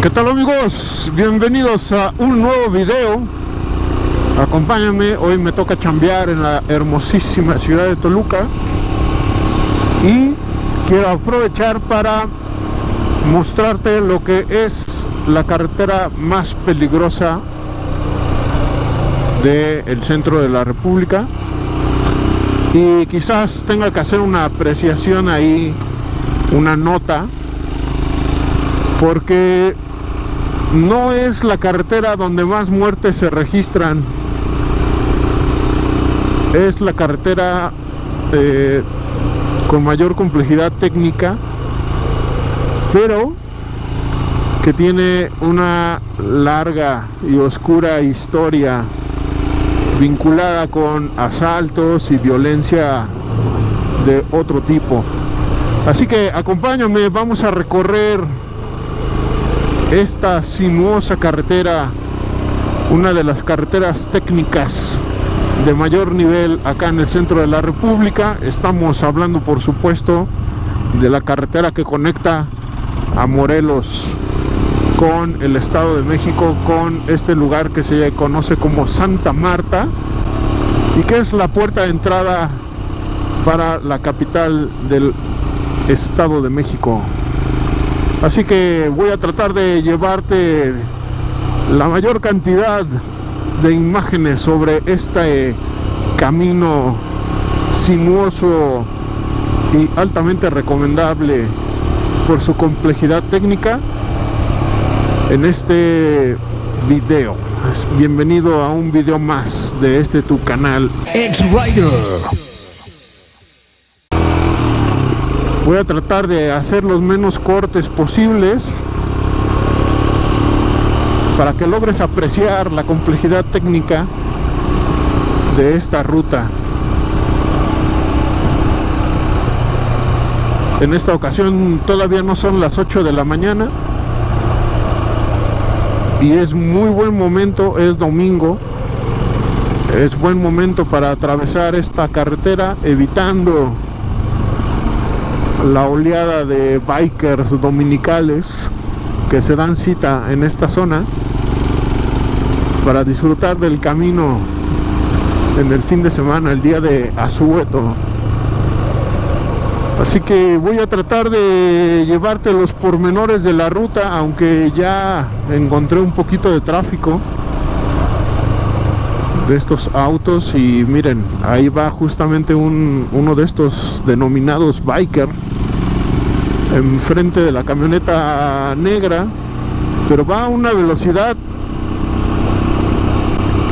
¿Qué tal, amigos? Bienvenidos a un nuevo video. Acompáñame, hoy me toca chambear en la hermosísima ciudad de Toluca y quiero aprovechar para mostrarte lo que es la carretera más peligrosa del centro de la República, y quizás tenga que hacer una apreciación ahí, una nota, porque no es la carretera donde más muertes se registran, es la carretera con mayor complejidad técnica, pero que tiene una larga y oscura historia vinculada con asaltos y violencia de otro tipo. Así que acompáñame, vamos a recorrer esta sinuosa carretera, una de las carreteras técnicas de mayor nivel acá en el centro de la República. Estamos hablando, por supuesto, de la carretera que conecta a Morelos con el Estado de México, con este lugar que se conoce como Santa Marta y que es la puerta de entrada para la capital del Estado de México. Así que voy a tratar de llevarte la mayor cantidad de imágenes sobre este camino sinuoso y altamente recomendable por su complejidad técnica en este video. Bienvenido a un video más de tu canal X-Rider. Voy a tratar de hacer los menos cortes posibles para que logres apreciar la complejidad técnica de esta ruta. En esta ocasión todavía no son las 8 de la mañana y es muy buen momento, es domingo, es buen momento para atravesar esta carretera, evitando la oleada de bikers dominicales que se dan cita en esta zona para disfrutar del camino en el fin de semana, el día de Asueto. Así que voy a tratar de llevarte los pormenores de la ruta, aunque ya encontré un poquito de tráfico de estos autos. Y miren, ahí va justamente uno de estos denominados biker enfrente de la camioneta negra, pero va a una velocidad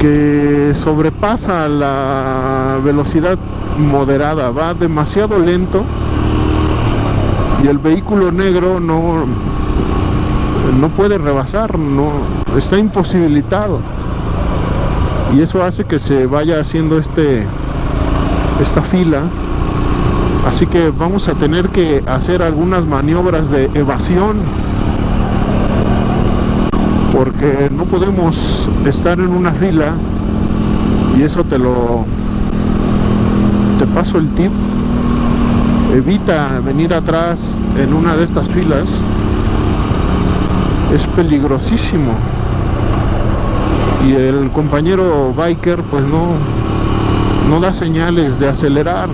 que sobrepasa la velocidad moderada, va demasiado lento y el vehículo negro no puede rebasar, no está imposibilitado, y eso hace que se vaya haciendo esta fila. Así que vamos a tener que hacer algunas maniobras de evasión, porque no podemos estar en una fila, y eso te paso el tip. Evita venir atrás en una de estas filas, es peligrosísimo, y el compañero biker pues no da señales de acelerar.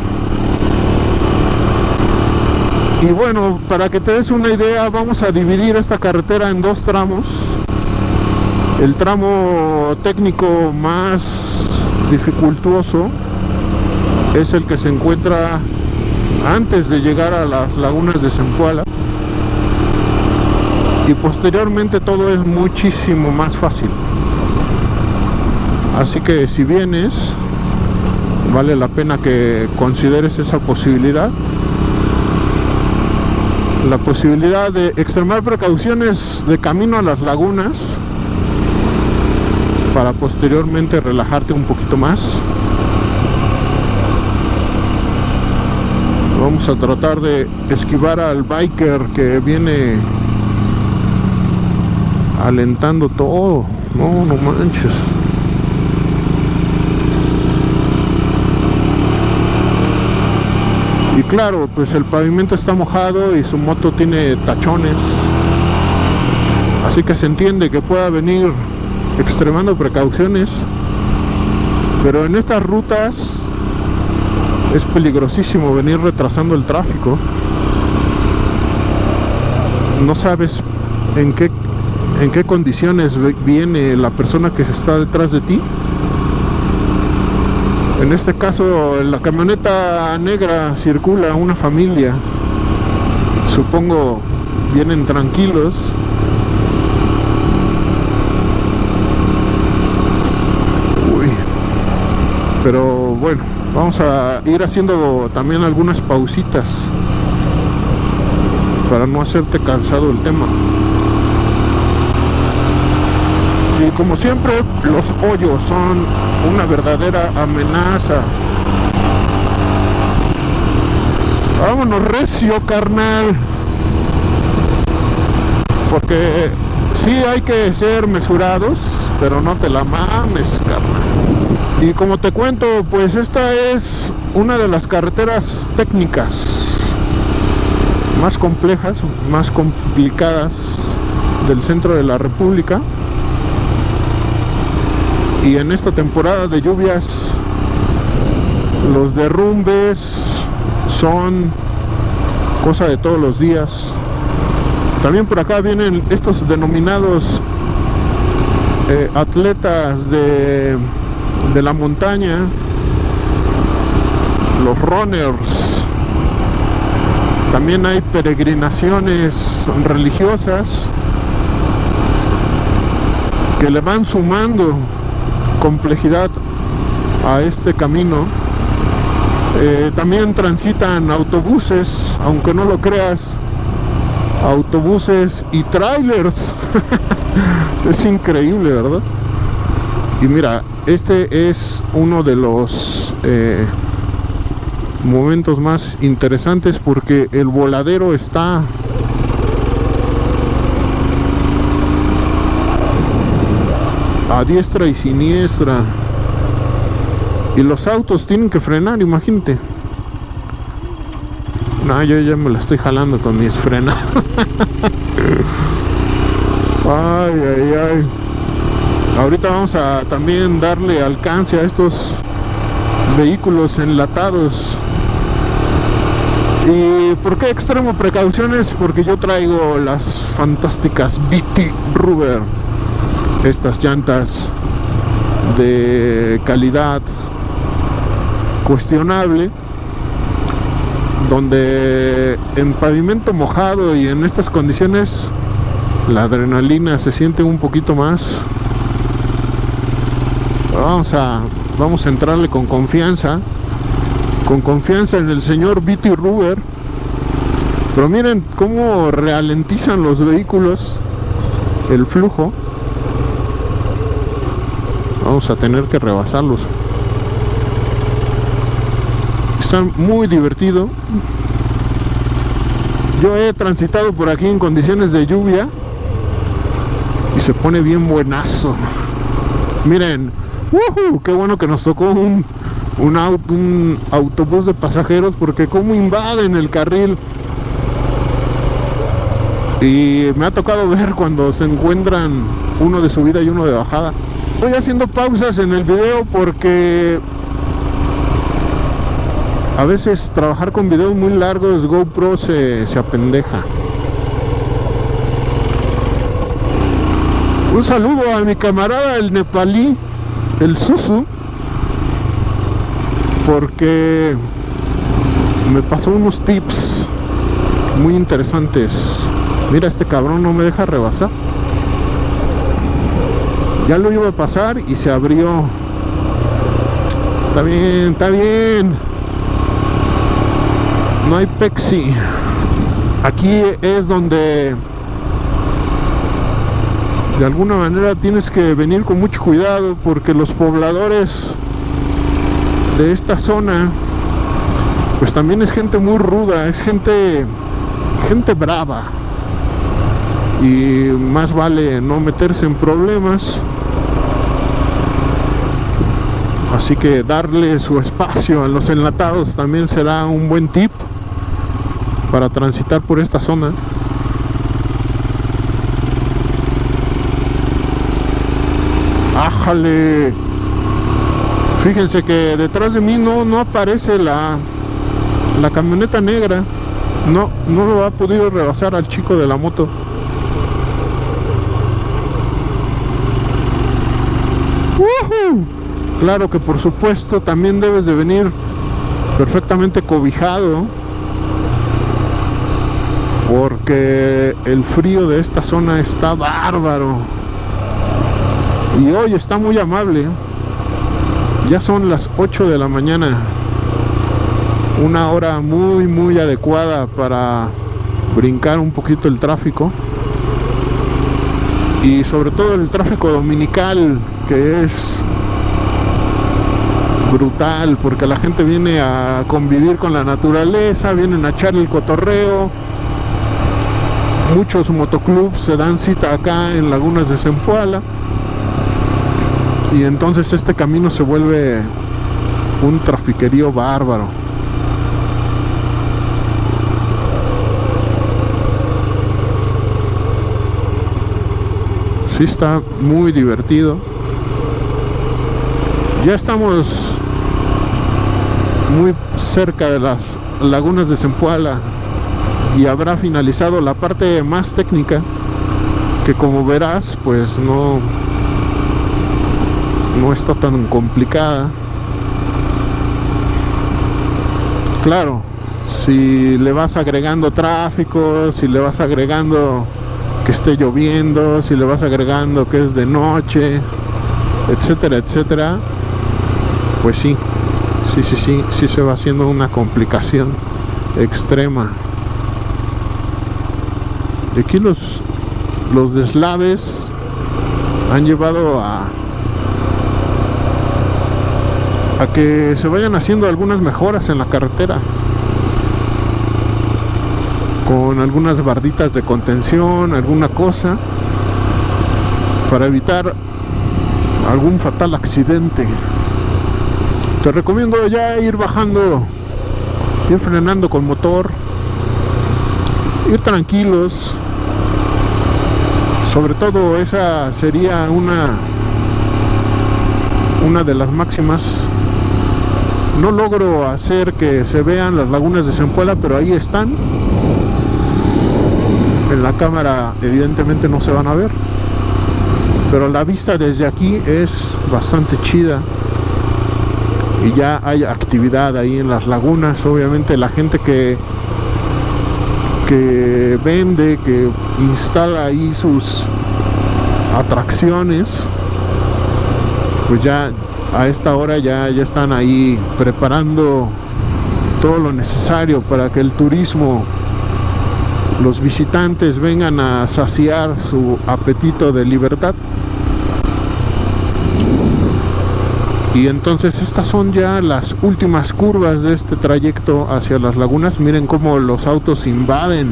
Y bueno, para que te des una idea, vamos a dividir esta carretera en dos tramos. El tramo técnico más dificultoso es el que se encuentra antes de llegar a las lagunas de Zempoala, y posteriormente todo es muchísimo más fácil. Así que si vienes, vale la pena que consideres esa posibilidad. La posibilidad de extremar precauciones de camino a las lagunas para posteriormente relajarte un poquito más. Vamos a tratar de esquivar al biker que viene alentando todo. No manches. Y claro, pues el pavimento está mojado y su moto tiene tachones. Así que se entiende que pueda venir extremando precauciones, pero en estas rutas es peligrosísimo venir retrasando el tráfico. No sabes en qué condiciones viene la persona que está detrás de ti. En este caso, en la camioneta negra circula una familia. Supongo vienen tranquilos. Uy. Pero bueno, vamos a ir haciendo también algunas pausitas para no hacerte cansado el tema. Y como siempre, los hoyos son una verdadera amenaza. Vámonos recio, carnal. Porque sí hay que ser mesurados, pero no te la mames, carnal. Y como te cuento, pues esta es una de las carreteras técnicas más complejas, más complicadas del centro de la República. Y en esta temporada de lluvias, los derrumbes son cosa de todos los días. También por acá vienen estos denominados atletas de la montaña, los runners. También hay peregrinaciones religiosas que le van sumando complejidad a este camino. También transitan autobuses, aunque no lo creas, autobuses y trailers. Es increíble, ¿verdad? Y mira, este es uno de los momentos más interesantes porque el voladero está a diestra y siniestra y los autos tienen que frenar, imagínate. No, yo ya me la estoy jalando con mis frenas. Ay, ay, ay. Ahorita vamos a también darle alcance a estos vehículos enlatados. ¿Y por qué extremo precauciones? Porque yo traigo las fantásticas BT Rubber. Estas llantas de calidad cuestionable, donde en pavimento mojado y en estas condiciones la adrenalina se siente un poquito más. Vamos a entrarle con confianza en el señor BT Rubber. Pero miren cómo ralentizan los vehículos el flujo. Vamos a tener que rebasarlos. Están muy divertido. Yo he transitado por aquí en condiciones de lluvia y se pone bien buenazo. Miren, qué bueno que nos tocó un autobús de pasajeros, porque cómo invaden el carril. Y me ha tocado ver cuando se encuentran uno de subida y uno de bajada. Estoy haciendo pausas en el video porque a veces trabajar con videos muy largos GoPro se apendeja. Un saludo a mi camarada el nepalí, el Susu, porque me pasó unos tips muy interesantes. Mira, este cabrón no me deja rebasar. Ya lo iba a pasar y se abrió. Está bien, está bien. No hay pexi. Aquí es donde de alguna manera tienes que venir con mucho cuidado, porque los pobladores de esta zona pues también es gente muy ruda, es gente brava, y más vale no meterse en problemas. Así que darle su espacio a los enlatados también será un buen tip para transitar por esta zona. Híjole, fíjense que detrás de mí no aparece la camioneta negra. No lo ha podido rebasar al chico de la moto. ¡Woohoo! Claro que por supuesto también debes de venir perfectamente cobijado, porque el frío de esta zona está bárbaro. Y hoy está muy amable. Ya son las 8 de la mañana. Una hora muy adecuada para brincar un poquito el tráfico. Y sobre todo el tráfico dominical, que es brutal, porque la gente viene a convivir con la naturaleza, vienen a echar el cotorreo. Muchos motoclubs se dan cita acá en Lagunas de Zempoala. Y entonces este camino se vuelve un trafiquerío bárbaro. Sí, está muy divertido. Ya estamos muy cerca de las Lagunas de Zempoala y habrá finalizado la parte más técnica, que como verás pues no está tan complicada. Claro, si le vas agregando tráfico, si le vas agregando que esté lloviendo, si le vas agregando que es de noche, etcétera, etcétera, pues sí se va haciendo una complicación extrema. Y aquí los deslaves han llevado a que se vayan haciendo algunas mejoras en la carretera, con algunas barditas de contención, alguna cosa, para evitar algún fatal accidente. Te recomiendo ya ir bajando, ir frenando con motor, ir tranquilos. Sobre todo esa sería una de las máximas. No logro hacer que se vean las Lagunas de Zempoala, pero ahí están. En la cámara evidentemente no se van a ver, pero la vista desde aquí es bastante chida. Y ya hay actividad ahí en las lagunas. Obviamente la gente que vende, que instala ahí sus atracciones, pues ya a esta hora ya están ahí preparando todo lo necesario para que el turismo, los visitantes, vengan a saciar su apetito de libertad. Y entonces estas son ya las últimas curvas de este trayecto hacia las lagunas. Miren cómo los autos invaden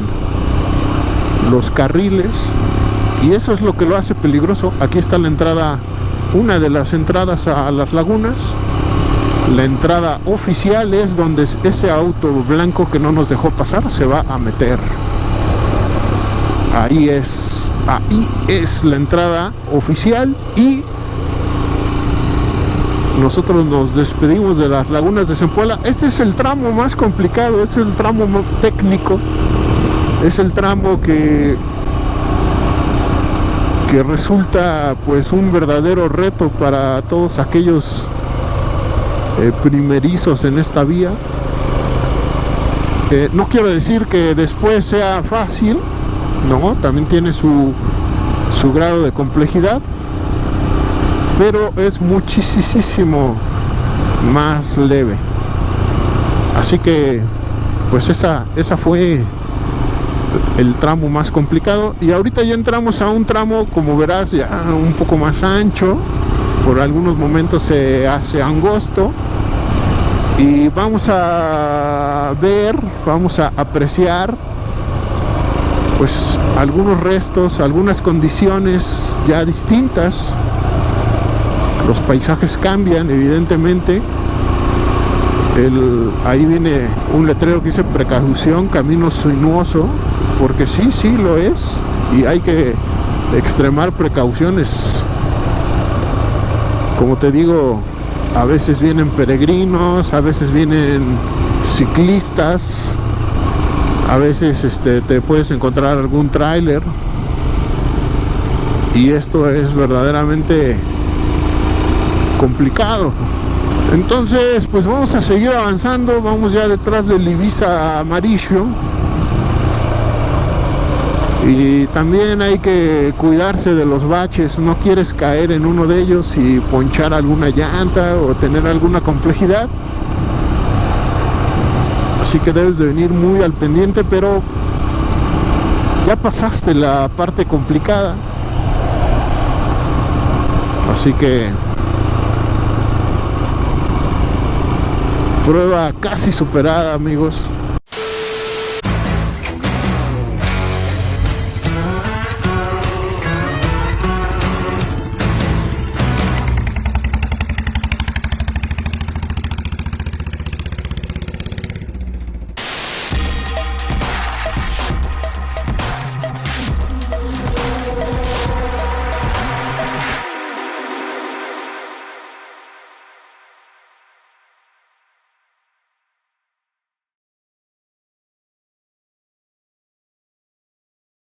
los carriles, y eso es lo que lo hace peligroso. Aquí está la entrada, una de las entradas a las lagunas. La entrada oficial es donde ese auto blanco que no nos dejó pasar se va a meter. Ahí es la entrada oficial, y nosotros nos despedimos de las Lagunas de Zempoala. Este es el tramo más complicado, este es el tramo técnico, es el tramo que resulta pues un verdadero reto para todos aquellos primerizos en esta vía. No quiero decir que después sea fácil, no, también tiene su grado de complejidad, pero es muchísimo más leve. Así que pues esa fue el tramo más complicado, y ahorita ya entramos a un tramo, como verás, ya un poco más ancho. Por algunos momentos se hace angosto, y vamos a apreciar pues algunos restos, algunas condiciones ya distintas. Los paisajes cambian, evidentemente. Ahí viene un letrero que dice precaución, camino sinuoso, porque sí lo es, y hay que extremar precauciones. Como te digo, a veces vienen peregrinos, a veces vienen ciclistas, a veces te puedes encontrar algún tráiler, y esto es verdaderamente complicado. Entonces pues vamos a seguir avanzando. Vamos ya detrás del Ibiza amarillo, y también hay que cuidarse de los baches. No quieres caer en uno de ellos y ponchar alguna llanta o tener alguna complejidad, así que debes de venir muy al pendiente. Pero ya pasaste la parte complicada, así que prueba casi superada, amigos.